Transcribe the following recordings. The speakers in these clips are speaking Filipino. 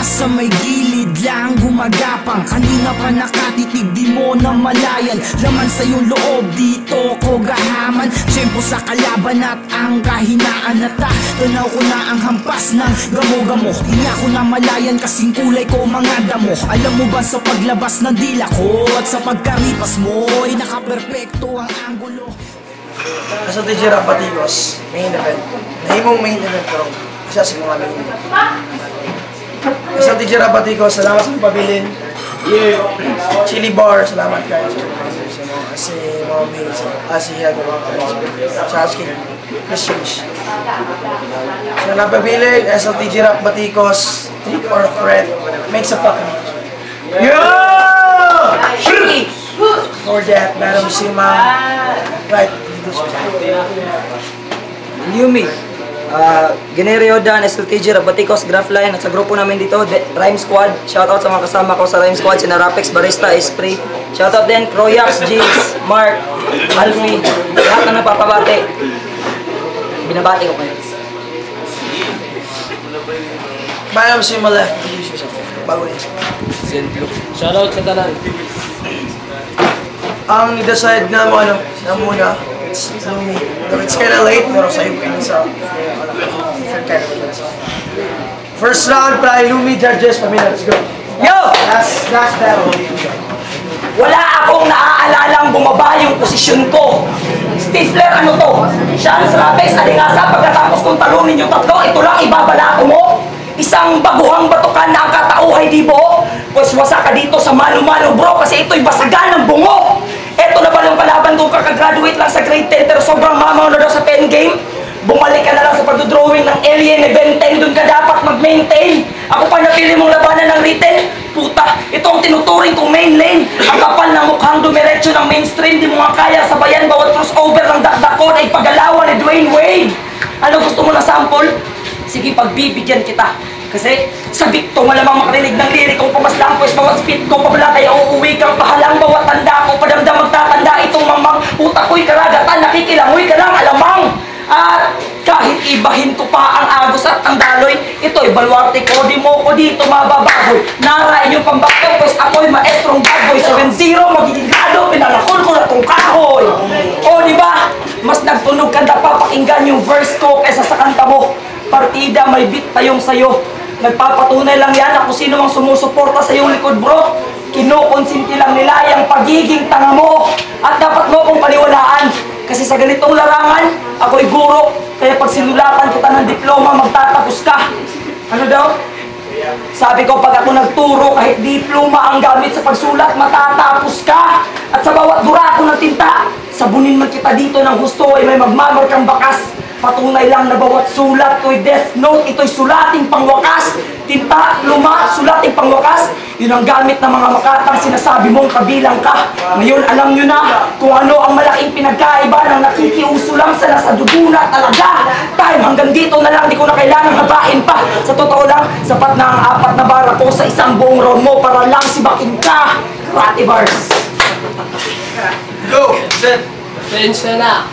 nasa may gilid lang gumagapang. Kanina pa nakatitig, di mo na malayan. Laman sa iyong loob, dito ko gahaman. Tiyempo sa kalaban at ang kahinaan. Tanaw ko na ang hampas ng gamo-gamo. Di niya ko na malayan kasing kulay ko mga damo. Alam mo ba sa paglabas ng dila ko at sa pagkaripas mo ay nakaperpekto ang anggulo. Nasa Tijera Batigos, main event. Nahimong main event pero isa sa mga main event. Nasa Tijera Batigos, salamat sa pabilin. Chili Bar, salamat kayo sa mga main, si Hego, sa Asking Christians. Sa napabilin, nasa Tijera Batigos, trick or threat, makes a fucking for that, Madam Sima, right? Yumi, Generio Dan, SLTG, Rabaticos, Graphline, at sa grupo namin dito, Rhyme Squad. Shoutout sa mga kasama ko sa Rhyme Squad, sina Rapex, Barista, Esprit. Shoutout din, Croyax, Jigs, Mark, Alfie, lahat na napapabate. Binabati ko kayo. Madam Sima left, bago yun. Shoutout sa tanan. Ang i-decide na mo ano, na muna, it's Lumi. It's kinda late, pero sa'yo pa yun sa different kind of events. First round, probably Lumi, judges, pamilya, let's go. Yo! Last battle. Wala akong naaalala bumaba yung posisyon ko. Stifler, ano to? Chance, Rapex, Alingasa, pagkatapos kong talunin yung tatlo, ito lang ibabalato mo? Isang baguhang batukan na ang katauhay, di bo? Pues wasa ka dito sa malo-malo, bro, kasi ito'y basagan ng bungo. Eto na ba yung kalaban kung kakagraduate lang sa grade 10 pero sobrang mamaw na daw sa pen game? Bumalik ka na lang sa pagdodrawing ng alien ni Ben 10, dun ka dapat mag-maintain. Ako pa napili mong labanan ng written? Puta, ito ang tinuturing kong main lane. Ang kapal ng mukhang dumiretso ng mainstream, di mo nga kaya sabayan bawat crossover ng dakdakon ay pagalawan ni Dwayne Wade. Ano gusto mo na sample? Sige, pagbibigyan kita. Kasi sa Victo, malamang makarinig ng lirik kong pamaslang, pues bawat speed ko, pabalatay, uuwi kang pahalang, bawat tanda ko, padamdam magtatanda itong mamang, puta ko'y karagatan, nakikilangoy ka lang, alamang. At kahit ibahin ko pa ang agos at ang daloy, ito'y balwarte ko, di mo ko dito mababagoy. Narain yung pambakto, pues ako'y maestrong bagoy. 7-0, magiging gado, pinalakol ko na tong kahoy. O diba, mas nagtunog kanta papakinggan yung verse ko kaysa sa kanta mo. Partida, may beat tayong sayo. Nagpapatunay lang yan na kung sino mang sumusuporta sa iyong likod, bro. Kinukonsinti lang nila yung pagiging tanga mo. At dapat mo kong paniwalaan. Kasi sa ganitong larangan, ako'y guro. Kaya pag sinulatan kita ng diploma, magtatapos ka. Ano daw? Sabi ko, pag ako nagturo, kahit diploma ang gamit sa pagsulat, matatapos ka. At sa bawat durako ng tinta, sabunin man kita dito ng gusto ay may magmamarkang bakas. Patunay lang na bawat sulat ko'y death note, ito'y sulating pangwakas. Tinta, luma, sulating pangwakas. Yun ang gamit ng mga makatang sinasabi mong kabilang ka. Ngayon alam nyo na kung ano ang malaking pinagkaiba ng nakikiuso lang sa nasa dugo na talaga. Time hanggang dito na lang, di ko na kailangan habain pa. Sa totoo lang, sapat na ang 4 na bara ko sa isang buong round mo para lang sibakin ka. Karate bars. Go! Set! Pasensya na.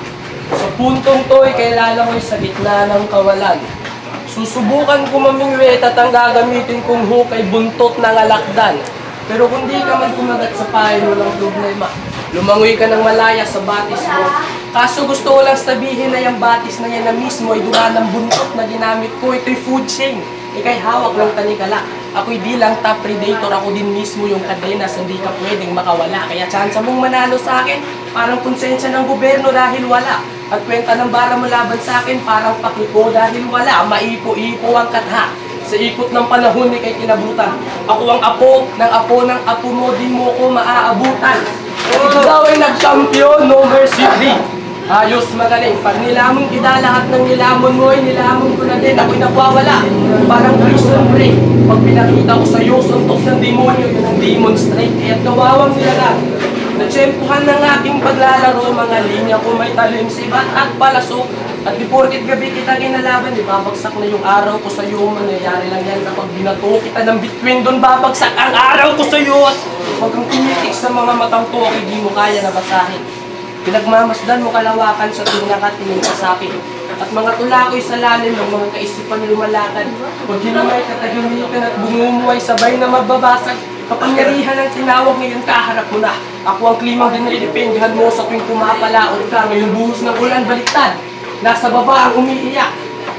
Sa puntong to ay kailangan ko'y sa gitna ng kawalan. Susubukan ko mamingwit at ang gagamitin kong hook ay buntot ng alakdan. Pero kung di ka man kumagat sa payo ng problema, lumangoy ka ng malaya sa batis mo. Kaso gusto ko lang sabihin na yung batis na yan na mismo ay duga ng buntot na ginamit ko. Ito'y food chain. Ika'y hawak ng tanikala. Ako'y di lang top predator, ako din mismo yung kadenas, hindi ka pwedeng makawala. Kaya tsansa mong manalo sa akin, parang konsensya ng gobyerno dahil wala. At kwenta ng bara mo laban sa akin, parang pakiko dahil wala. Maipo-ipo ang katha. Sa ikot ng panahon ni kay kilabutan. Ako ang apo ng apo mo, di mo ko maaabutan. Ikaw ay nag-champion, no mercy free. Ayos magaling. Pag nilamon kita, lahat ng nilamon mo ay nilamon ko na din. Ako'y nagwawala. Parang prison break. Pag pinakita ko sa'yo, suntok ng demonyo, yun ang demon strike. Kaya't kawawang nilalang. Natsyempuhan ng aking paglalaro, mga linya ko may talim, sibat at palasok. At porket gabi kita kinalaban, di babagsak na yung araw ko sa'yo. Mangyayari lang yan kapag binato kita ng between doon, babagsak ang araw ko sa'yo. At huwag kang tumitik sa mga matang to, di mo kaya na basahin. Pinagmamasdan mo kalawakan sa tinga ka tingin ka sa akin. At mga tulakoy sa lalim ng mga kaisipan lumalakad. Huwag hinamay katahimikan at bumumuhay sabay na magbabasag. Kapangyarihan ang tinawag ngayon kaharap mo na. Ako ang klimang dinidependyahan mo sa tuwing pumapalaot ka. Ngayon buhos ng ulan baliktad. Nasa baba ang umiiyak.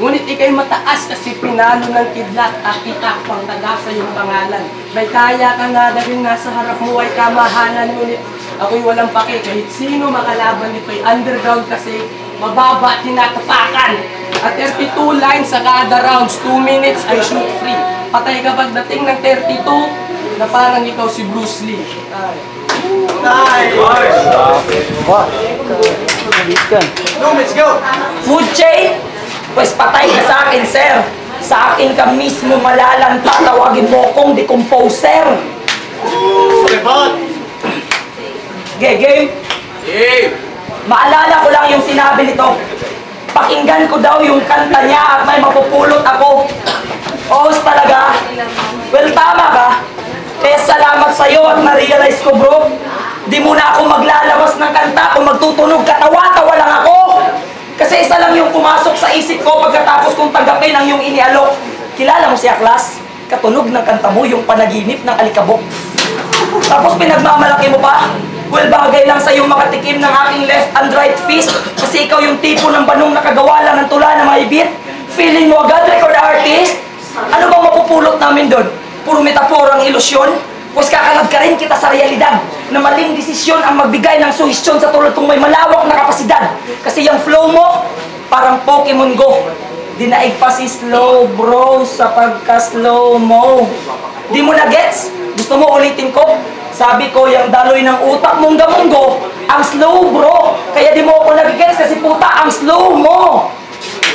Ngunit ikay mataas kasi pinalo ng kidlat at itak pang taga sa iyong pangalan. May kaya ka nga na rin nasa harap mo ay kamahalan. Ngunit ako'y walang pake kahit sino makalaban nito'y underground kasi mababa at tinatapakan. At 32 lines sa kada rounds, 2 minutes ay shoot free. Patay ka pagdating ng 32 na parang ikaw si Bruce Lee. Let's go! Food chain? Pues patay ka sa akin, sir. Sa akin ka mismo malalanta. Tawagin mo kong decomposer. Game? Game! Maalala ko lang yung sinabi nito. Pakinggan ko daw yung kanta niya at may mapupulot ako. Os talaga. Well, tama ka. Kaya salamat sa'yo at na-realize ko, bro. Di mo na ako maglalawas ng kanta. Kung magtutunog ka, tawa-tawa lang ako. Kasi isa lang yung pumasok sa isip ko pagkatapos kong tanggapin ang yung inialok. Kilala mo siya, class? Katunog ng kanta mo yung panaginip ng alikabok. Tapos pinagmamalaki mo pa? Well, bagay lang sa yung makatikim ng aking left and right fist. Kasi ikaw yung tipo ng banong nakagawa lang ng tula na maibit. Feeling mo agad record artist? Ano bang mapupulot namin doon? Puro metaporang ilusyon? Pues kakalad ka rin kita sa realidad na maling desisyon ang magbigay ng suhisyon sa tulad kung may malawak na kapasidad. Kasi yung flow mo, parang Pokemon Go. Dinaig pa si slow bro sa pagka-slow mo. Di mo na gets? Gusto mo ulitin ko? Sabi ko, yung daloy ng utak mong gamunggo, ang slow bro. Kaya di mo ako nag-gets kasi puta, ang slow mo.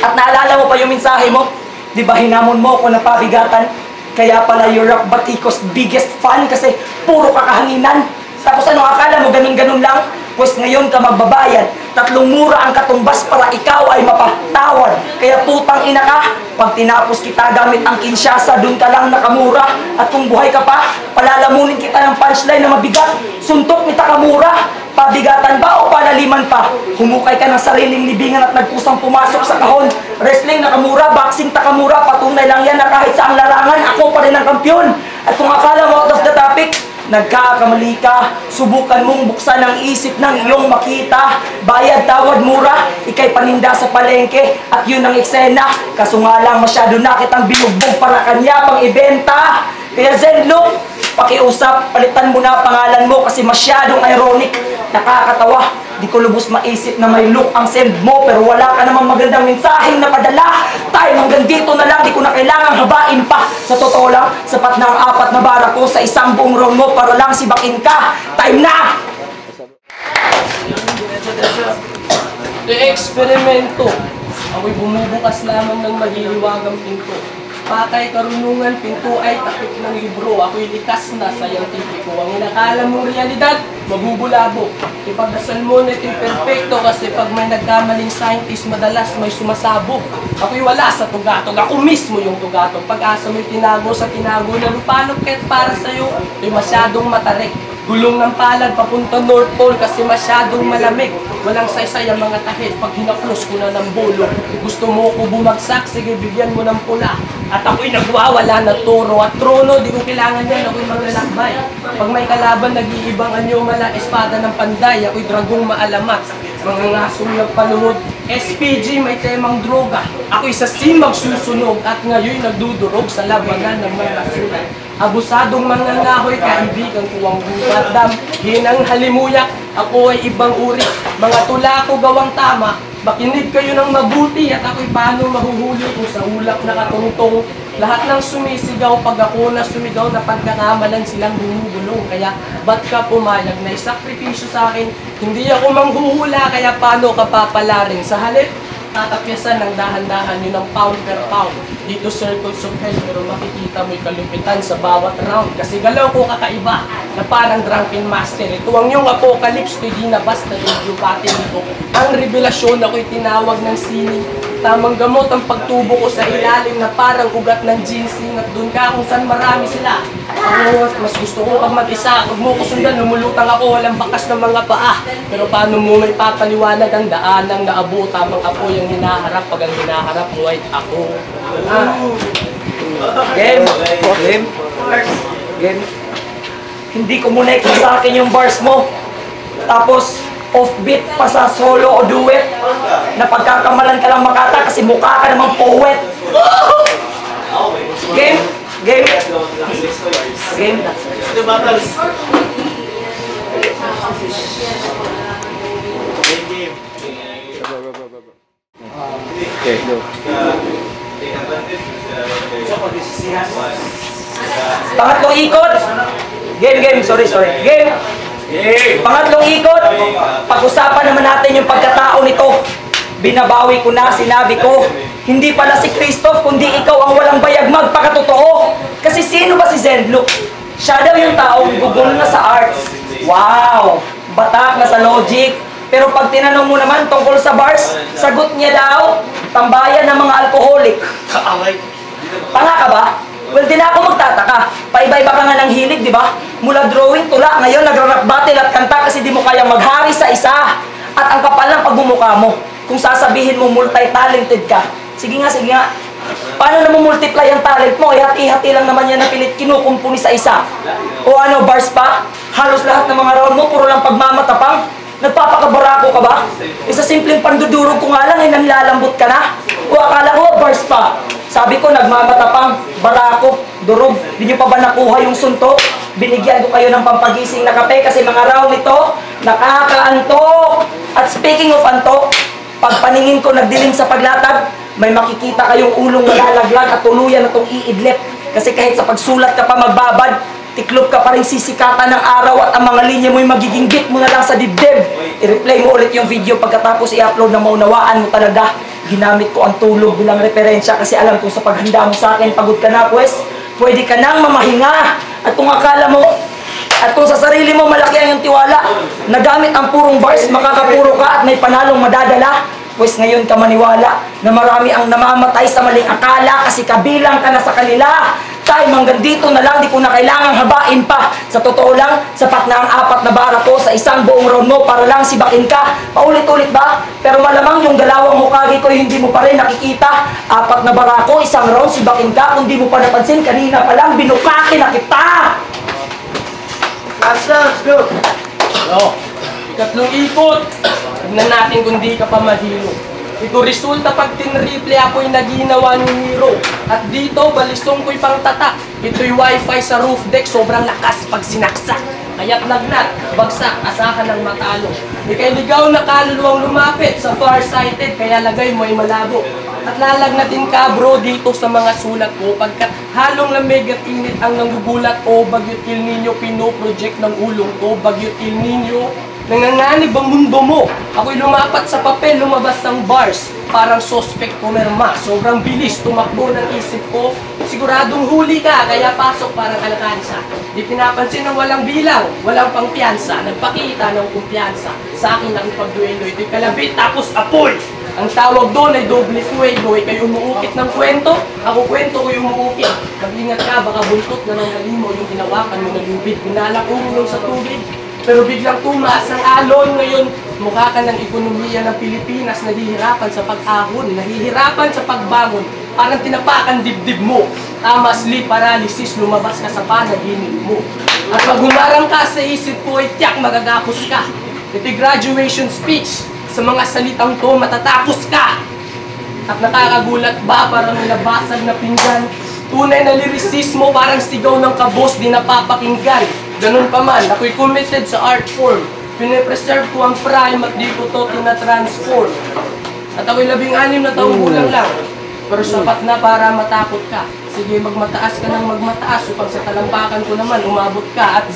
At naalala mo pa yung mensahe mo? Di ba hinamon mo ako na pabigatan? Kaya pala yung Rock Batikos biggest fan kasi puro kakahanginan. Tapos ano, akala mo ganun-ganun lang? Pues ngayon ka magbabayad. 3 mura ang katumbas para ikaw ay mapatawad. Kaya putang ina ka, pag tinapos kita gamit ang kinsyasa, dun ka lang nakamura. At kung buhay ka pa, palalamunin kita ng punchline na mabigat. Suntok ni Takamura. Pabigatan ba o palaliman pa? Humukay ka ng sariling libingan at nagkusang pumasok sa kahon. Wrestling Nakamura, boxing Takamura, patunay lang yan na kahit sa ang larangan, ako pa rin ang kampyon. At kung akala mo out of the topic, nagkakamali ka. Subukan mong buksan ang isip ng iyong makita. Bayad, tawad, mura, ikay paninda sa palengke. At yun ang eksena. Kaso nga lang masyado na kitang binugbog para kanya pang ibenta. Kaya Zen Look, pakiusap, palitan mo na pangalan mo kasi masyadong ironic. Nakakatawa, di ko lubos maisip na may look ang send mo pero wala ka namang magandang mensaheng napadala. Time hanggang dito na lang, di ko na kailangang habain pa. Sa totoo lang, sapat na ang 4 na bara ko sa isang buong round mo para lang sibakin ka. Time na! Eksperimento. Ako'y bumubukas lamang ng mahiliwagang pinto. Patay karunungan, pinto ay takip ng libro. Ako'y likas na scientifico. Ang inakala mong realidad, mabubulabo. Ipagdasal mo na ito'y perfecto kasi pag may nagkamaling scientist, madalas may sumasabog. Ako'y wala sa tugatog. Ako mismo yung tugatog. Pag-asa mo'y tinago sa tinago na lupalok kahit para sa'yo, ito'y masyadong matarik. Gulong ng palad papunta North Pole kasi masyadong malamig. Walang saysay ang mga tahid pag hinaplos ko na ng bolo. Gusto mo ko bumagsak, sige bigyan mo ng pula. At ako'y nagwawala na toro at trono, di ko kailangan yan, ako'y maglalakbay. Pag may kalaban, nag-iibang anyo mala, espada ng panday, ako'y dragong maalamat. Mga ngasong nagpaluhod, SPG may temang droga. Ako'y sa simag susunog at ngayon nagdudurog sa labanan ng mga sulat. Abusadong mga ngahoy, kaibigan ko ang bubat. Hinang halimuyak, ako ay ibang uri. Mga tula ko gawang tama, makinig kayo ng mabuti at ako'y paano mahuhuli kung sa ulap na katungtong. Lahat ng sumisigaw, pag ako na sumigaw na pagkakamalan silang bumubulong. Kaya ba't ka pumayag na isakripisyo sa akin? Hindi ako manghuhula, kaya paano ka papalarin? Sa halip, tatapyasan ng dahan-dahan yun ng pound per pound. Dito circles of hell, pero makikita mo'y kalupitan sa bawat round. Kasi galaw ko kakaiba, na parang drunken master. Ito ang yung apocalypse, ito'y di na basta yung patin ito. Ang revelasyon ako'y tinawag ng sining. Tamang gamot ang pagtubo ko sa ilalim na parang ugat ng ginseng at doon ka kung saan marami sila. Ako, mas gusto ko pag mag-isa. Pag mo ko sundan, lumulutang ako, walang bakas ng mga paa. Pero paano mo may papaliwanag ang daanang naabo tamang ako yung hinaharap pag ang hinaharap mo ay ako. Game. Hindi ko muna ikot sa akin yung bars mo. Tapos, offbeat pa sa solo o duet. Napagkakamalan ka lang Makata kasi mukha ka namang poet. Game. Okay, go. Pangatlong ikot. Game. Sorry. Game. Pangatlong ikot. Pag-usapan naman natin yung pagkatao nito. Binabawi ko na, sinabi ko. Hindi pala si Christoph, kundi ikaw ang walang bayag magpakatotoo. Kasi sino ba si Zendlo? Siya daw yung taong gugol na sa arts. Wow! Batak na sa logic. Pero pag tinanong mo naman tungkol sa bars, sagot niya daw, tambayan ng mga alkoholik. Tanga ka ba? Well, di na ako magtataka. Paiba-iba ka nga ng hilig, di ba? Mula drawing, tula, ngayon nagra-rap battle at kanta kasi di mo kaya maghari sa isa. At ang kapal ng pagmumukha mo, kung sasabihin mo multi-talented ka, sige nga. Paano na multiply ang talent mo? Ihati-hati lang naman yan na pilit kinukumpuni sa isa. O ano, bars pa? Halos lahat ng mga round mo, puro lang pagmamatapang. Nagpapakabarako ka ba? Isa simpleng pandudurog ko nga lang ay nanlalambot ka na. O akala ko, bars pa? Sabi ko, nagmamatapang, barako, durog. Di nyo pa ba nakuha yung suntok? Binigyan ko kayo ng pampagising na kape kasi mga round ito, nakakaantok. At speaking of antok, pag paningin ko nagdilim sa paglatag, may makikita kayong ulong malalaglag at tuluyan na itong iidlip. Kasi kahit sa pagsulat ka pa magbabad, tiklop ka pa rin sisikatan ng araw at ang mga linya mo'y magiging bit mo na lang sa dibdib. I-replay mo ulit yung video pagkatapos i-upload na maunawaan mo talaga. Ginamit ko ang tulog bilang referensya kasi alam ko sa paghanda mo sa akin, pagod ka na pues, pwede ka nang mamahinga. At kung akala mo, at kung sa sarili mo malaki ang iyong tiwala, nagamit ang purong bars, makakapuro ka at may panalong madadala, pues ngayon ka maniwala na marami ang namamatay sa maling akala kasi kabilang ka na sa kanila. Time hanggang dito na lang, di ko na kailangang habain pa. Sa totoo lang, sapat na ang 4 na bara ko sa isang buong round mo para lang sibakin ka. Paulit-ulit ba? Pero malamang yung galawang Hokage ko hindi mo pa rin nakikita. 4 na bara ko, isang round sibakin ka. Kung di mo pa napansin, kanina pa lang binukake na kita. Let's go! Ikatlong ikot. Tignan natin kung di ka pa mahilo. Ito resulta pag tinriple ako'y naginawa ni Hero. At dito, balisong ko'y pang tatak. Ito'y wifi sa roof deck, sobrang lakas pag sinaksak. Kaya't lagnat, bagsak, asahan ng matalo. Ika'y ligaw na kaluluwang lumapit sa far-sighted, kaya lagay mo ay malabo. At lalagnatin ka bro dito sa mga sulat ko pagkat halong lamig at init ang nanggugulat. O bagyot Il Nino, pinoproject ng ulong ko. Bagyot Il Nino, nanganganib ang mundo mo. Ako'y lumapat sa papel, lumabas ng bars. Parang suspect pumirma. Sobrang bilis, tumakbo ng isip ko. Siguradong huli ka, kaya pasok parang alkansa. Di pinapansin ng walang bilang, walang pangpiyansa. Nagpakita ng kumpiyansa. Sa akin ang pagduelo, ito'y kalabit tapos apoy. Ang tawag doon ay doble fuego. Ika'y umuukit ng kwento, ako kwento ko yung umuukit. Mag-ingat ka, baka buntot na ng halimaw yung hinawakan mo na lubid. Pinalak umulong sa tubig. Pero biglang tumaas ang alon. Ngayon, mukha ka ng ekonomiya ng Pilipinas, nahihirapan sa pag-ahon, nahihirapan sa pagbangon. Parang tinapakan dibdib mo. Tama, sleep paralysis, lumabas ka sa panaginip mo. At pag humarang ka sa isip ko, ay tiyak magagapos ka. Ito'y graduation speech. Sa mga salitang to, matatapos ka. At nakakagulat ba, parang nabasag na pinggan. Tunay na lyricismo, parang sigaw ng kabos, di napapakinggan. Ganun pa man, ako'y committed sa art form. Pinipreserve ko ang prime at di ko to tinatransform. At ako'y 16 na taong gulang lang. Pero sapat na para matakot ka. Sige, magmataas ka ng magmataas upang sa talampakan ko naman umabot ka. At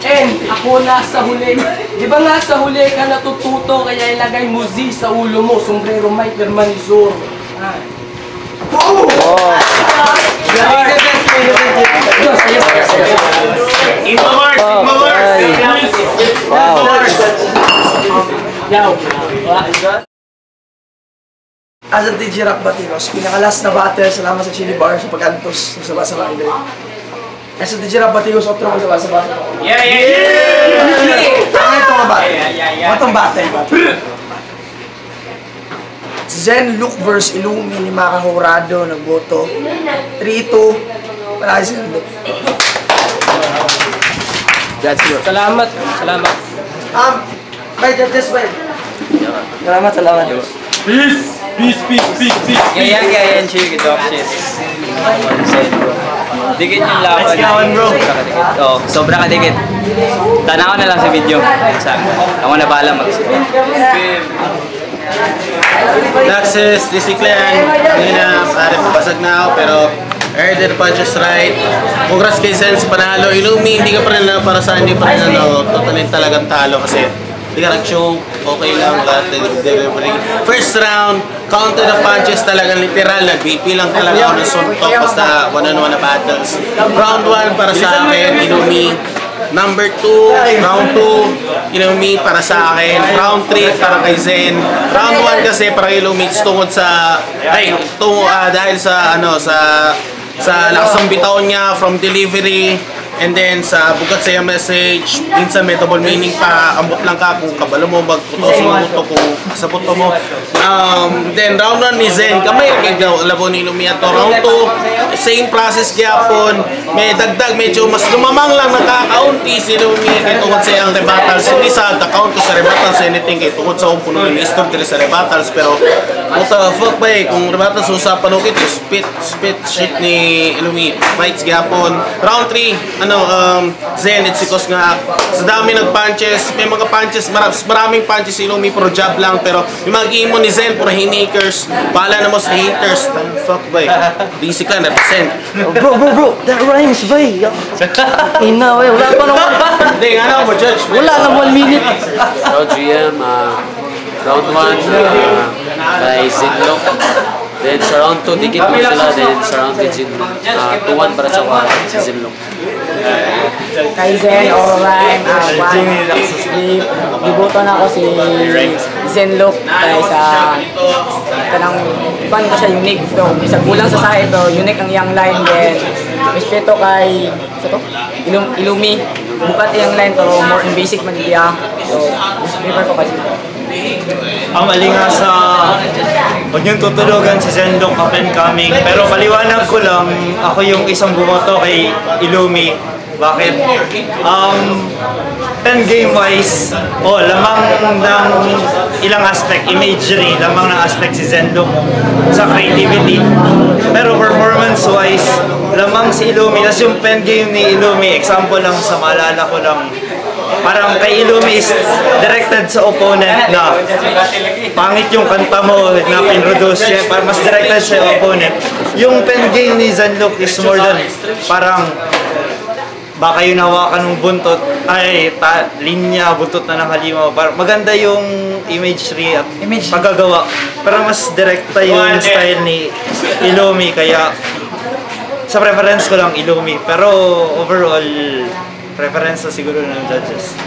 and ako na sa huli. Di ba nga sa huli ka natututo, kaya ilagay mo Z sa ulo mo. Sombrero may pirma ni Zorro. Wow. As a DJ Rap Baticos, pinaka-last na battle, salamat sa Chili Bar sa pag-antos sa sabasa-sabang Andre. As a DJ Rap Baticos, outro ko sa sabasa-sabang. Ano itong battle? Ano itong battle? Zen Luke vs. Illumi ni Maka Horado nagboto. 3-2 para kay Zen Luke. That's good. Salamat. Bye, judges, bye. Salamat. Yan, chill, get off shit. Dikit yung laban. Let's go, bro. Oo, sobra ka dikit. Tanaw na lang sa video. Ako na bahala mag-isip. Taxes, Discipline, kanina, pare, papasag na ako, pero I heard the punches right. Congrats kay Sense, panalo. Illumi, hindi ka pa rin para sa hindi pa rin totally talagang talo kasi hindi ka nag-show, okay lang, lahat delivery. First round, counter the punches talagang literal, nag-BP lang talaga ako ng suntok basta one-on-one na battles. Round 1 para sa akin, Illumi. Number 2, round 2, Illumi para sa akin. Round 3 para kay Zen. Round 1 kasi para kay Illumi tungkol sa dahil sa sa lakas ng bitaw niya from delivery and then sa bukat sa message, minsan may double meaning pa, ambot lang ka kung kabalo mo, magputos mo muto kung kasabot mo. Then round 1 ni Zen, kamay labo ni Illumi ato. Round 2, same process gyapon, may dagdag medyo mas lumamang lang nakakaunti si Illumi kay tungod sa iyang rebattles. Hindi sa account ko sa rebattles anything kay tungod sa akong puno ng istog dili sa rebattles, pero what the fuck ba kung rebattles usapan okay spit shit ni Illumi fights gyapon. Round 3 Zen, it's because nga sa dami ng punches, may mga punches, maraming punches si Illumi pero jab lang, pero yung mga game mo ni Zen puro haymakers, bahala na mo sa haters. Fuck boy, DC ka represent. Bro, that rhymes, bay. Ina, bay, wala pa naman. Hindi, nga na ako judge. Wala na 1 minute. So, GM, round 1, kay Zinlock. Then sa round 2, dikit mo sila. Then sa round 3, 2-1 para sa si Zinlock. Kay Zen, alright. Gibuto na ako si Zenlock dahil sa kanang fan ko siya, unique to. Isa kulang sa sahit to, unique ang young line din. Respeto kay Illumi. Bukat yung line to, more in basic man diya. So, prefer ko kasi. Ang mali nga sa huwag niyong tutulugan si Zenlock up and coming, pero paliwanag ko lang, ako yung isang bumoto kay Illumi. Bakit? Pen game wise, lamang ng ilang aspect, imagery, lamang ng aspect si Zenlock sa creativity. Pero performance wise, lamang si Illumi. Tapos yung pen game ni Illumi, example lang sa maalala ko lang, parang kay Illumi is directed sa opponent na pangit yung kanta mo na pinroduce siya, parang mas directed sa opponent. Yung pen game ni Zenlock is more than parang baka yung hawakan ng buntot, linya, buntot na ng halimaw. Maganda yung imagery at paggagawa. Pero mas direkta yung style ni Illumi, kaya sa preference ko lang Illumi. Pero overall, preference na siguro ng judges.